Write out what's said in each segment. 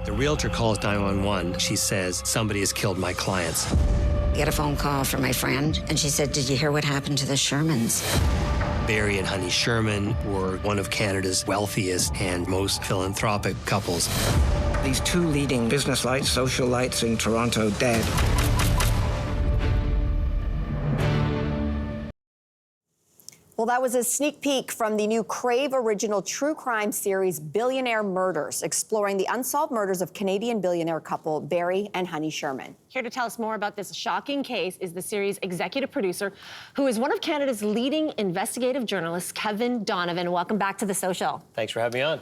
The realtor calls 911. She says, somebody has killed my clients. I got a phone call from my friend, and she said, did you hear what happened to the Shermans? Barry and Honey Sherman were one of Canada's wealthiest and most philanthropic couples. These two leading business lights, social lights in Toronto, dead. Well, that was a sneak peek from the new Crave original true crime series, Billionaire Murders, exploring the unsolved murders of Canadian billionaire couple Barry and Honey Sherman. Here to tell us more about this shocking case is the series' executive producer, who is one of Canada's leading investigative journalists, Kevin Donovan. Welcome back to The Social. Thanks for having me on.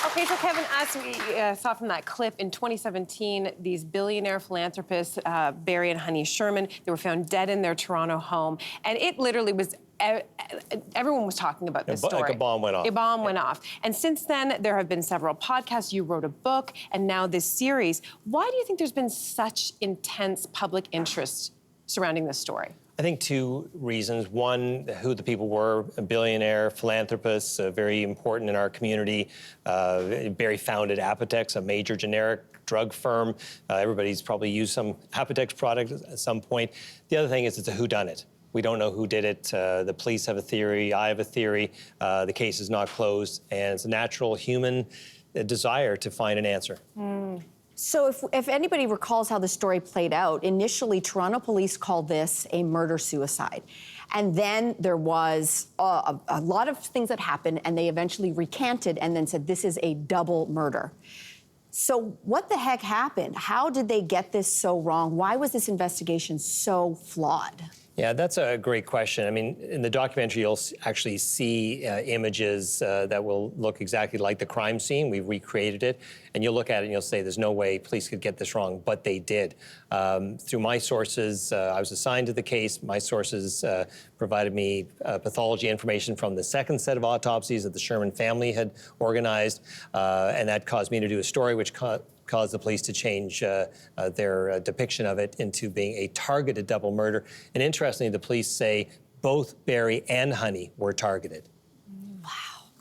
Okay, so Kevin, as we saw from that clip, in 2017, these billionaire philanthropists, Barry and Honey Sherman, they were found dead in their Toronto home. And it literally was, everyone was talking about this story. Like a bomb went off. A bomb went off. And since then, there have been several podcasts. You wrote a book, and now this series. Why do you think there's been such intense public interest surrounding this story? I think two reasons. One, who the people were, a billionaire, philanthropists, very important in our community. Barry founded Apotex, a major generic drug firm. Everybody's probably used some Apotex product at some point. The other thing is it's a whodunit. We don't know who did it. The police have a theory. I have a theory. The case is not closed. And it's a natural human desire to find an answer. So if anybody recalls how the story played out, initially Toronto police called this a murder-suicide. And then there was a lot of things that happened, and they eventually recanted and then said this is a double murder. So what the heck happened? How did they get this so wrong? Why was this investigation so flawed? Yeah, that's a great question. I mean, in the documentary, you'll actually see images that will look exactly like the crime scene. We've recreated it. And you'll look at it and you'll say, there's no way police could get this wrong, but they did. Through my sources, I was assigned to the case. My sources provided me pathology information from the second set of autopsies that the Sherman family had organized. And that caused me to do a story which caused the police to change their depiction of it into being a targeted double murder. And interestingly, the police say both Barry and Honey were targeted. Wow.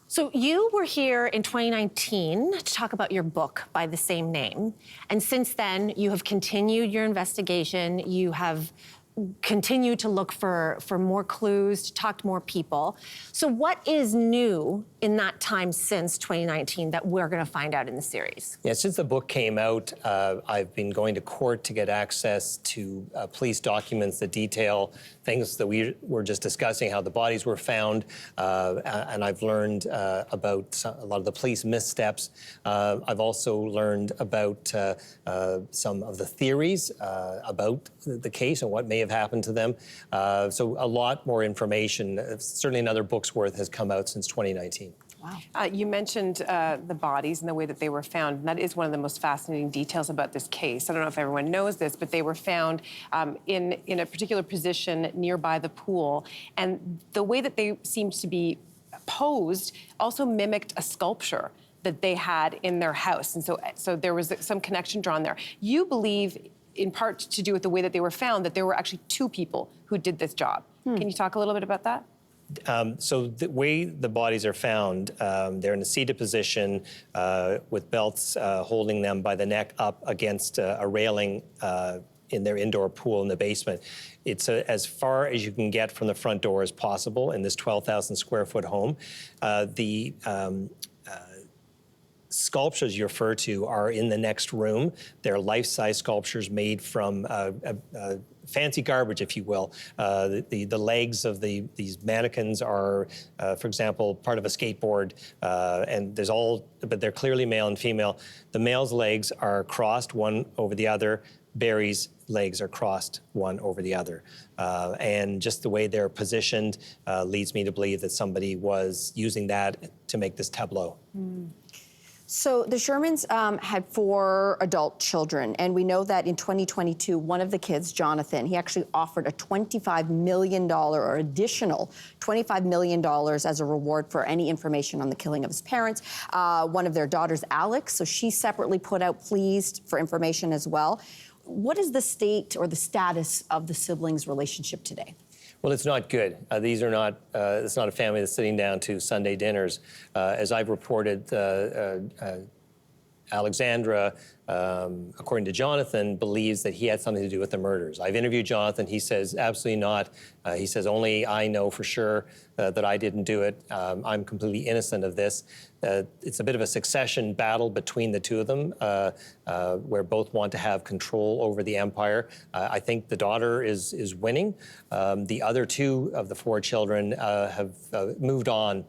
So you were here in 2019 to talk about your book by the same name. And since then, you have continued your investigation. You have continued to look for more clues, to talk to more people. So what is new in that time since 2019 that we're going to find out in the series? Yeah, since the book came out, I've been going to court to get access to police documents that detail things that we were just discussing, how the bodies were found, and I've learned about a lot of the police missteps. I've also learned about some of the theories about the case and what may have happened to them. So a lot more information. Certainly another book's worth has come out since 2019. Wow. You mentioned the bodies and the way that they were found. And that is one of the most fascinating details about this case. I don't know if everyone knows this, but they were found in a particular position nearby the pool. And the way that they seemed to be posed also mimicked a sculpture that they had in their house. And so there was some connection drawn there. You believe, in part to do with the way that they were found, that there were actually two people who did this job. Can you talk a little bit about that? So the way the bodies are found, they're in a seated position with belts holding them by the neck up against a railing in their indoor pool in the basement. It's as far as you can get from the front door as possible in this 12,000 square foot home. The sculptures you refer to are in the next room. They're life-size sculptures made from fancy garbage, if you will. The legs of these mannequins are, for example, part of a skateboard, and but they're clearly male and female. The male's legs are crossed one over the other. Barry's legs are crossed one over the other. And just the way they're positioned leads me to believe that somebody was using that to make this tableau. So the Shermans had 4 adult children, and we know that in 2022, one of the kids, Jonathan, he actually offered a $25 million or additional $25 million as a reward for any information on the killing of his parents. One of their daughters, Alex, so she separately put out pleas for information as well. What is the state or the status of the siblings' relationship today? Well, it's not good. These are not, it's not a family that's sitting down to Sunday dinners. As I've reported, Alexandra, according to Jonathan, believes that he had something to do with the murders. I've interviewed Jonathan. He says absolutely not. He says only I know for sure that I didn't do it. I'm completely innocent of this. It's a bit of a succession battle between the two of them, where both want to have control over the empire. I think the daughter is winning. The other two of the four children have moved on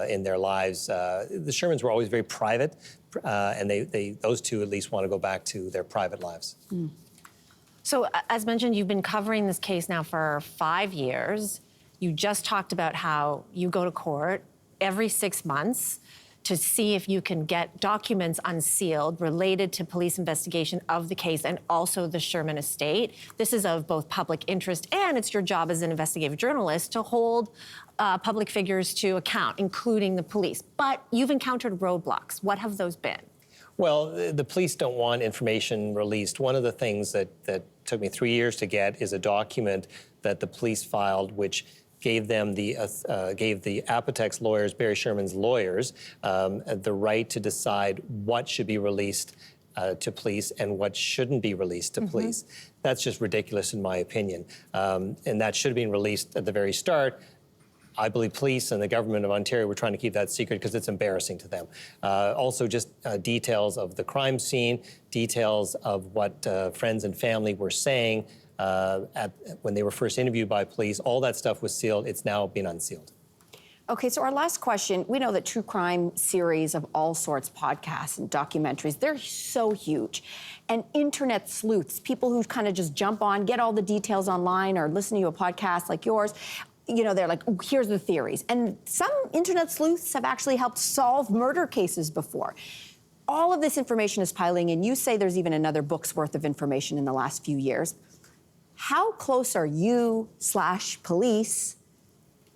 in their lives. The Shermans were always very private, and those two at least want to go back to their private lives. So, as mentioned, you've been covering this case now for 5 years. You just talked about how you go to court every 6 months to see if you can get documents unsealed related to police investigation of the case and also the Sherman estate. This is of both public interest, and it's your job as an investigative journalist to hold public figures to account, including the police. But you've encountered roadblocks. What have those been? Well, the police don't want information released. One of the things that took me 3 years to get is a document that the police filed, which gave them gave the Apotex lawyers, Barry Sherman's lawyers, the right to decide what should be released to police and what shouldn't be released to police. That's just ridiculous in my opinion. And that should have been released at the very start. I believe police and the government of Ontario were trying to keep that secret because it's embarrassing to them. Also, just details of the crime scene, details of what friends and family were saying when they were first interviewed by police. All that stuff was sealed. It's now been unsealed. Okay, so our last question, we know that true crime series of all sorts, podcasts and documentaries, they're so huge. And internet sleuths, people who kind of just jump on, get all the details online or listen to a podcast like yours, you know, they're like, oh, here's the theories. And some internet sleuths have actually helped solve murder cases before. All of this information is piling in. You say there's even another book's worth of information in the last few years. How close are you/police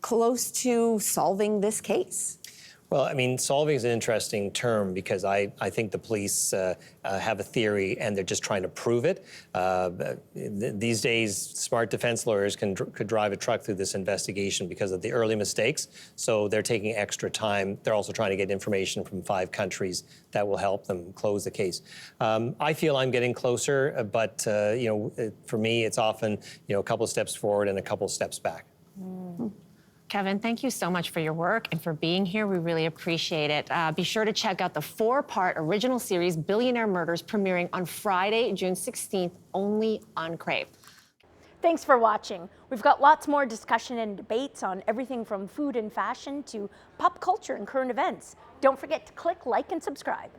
close to solving this case? Well, I mean, solving is an interesting term because I think the police have a theory and they're just trying to prove it. These days, smart defense lawyers could drive a truck through this investigation because of the early mistakes. So they're taking extra time. They're also trying to get information from 5 countries that will help them close the case. I feel I'm getting closer, but you know, for me, it's often a couple of steps forward and a couple of steps back. Kevin, thank you so much for your work and for being here. We really appreciate it. Be sure to check out the 4-part original series, Billionaire Murders, premiering on Friday, June 16th, only on Crave. Thanks for watching. We've got lots more discussion and debates on everything from food and fashion to pop culture and current events. Don't forget to click like and subscribe.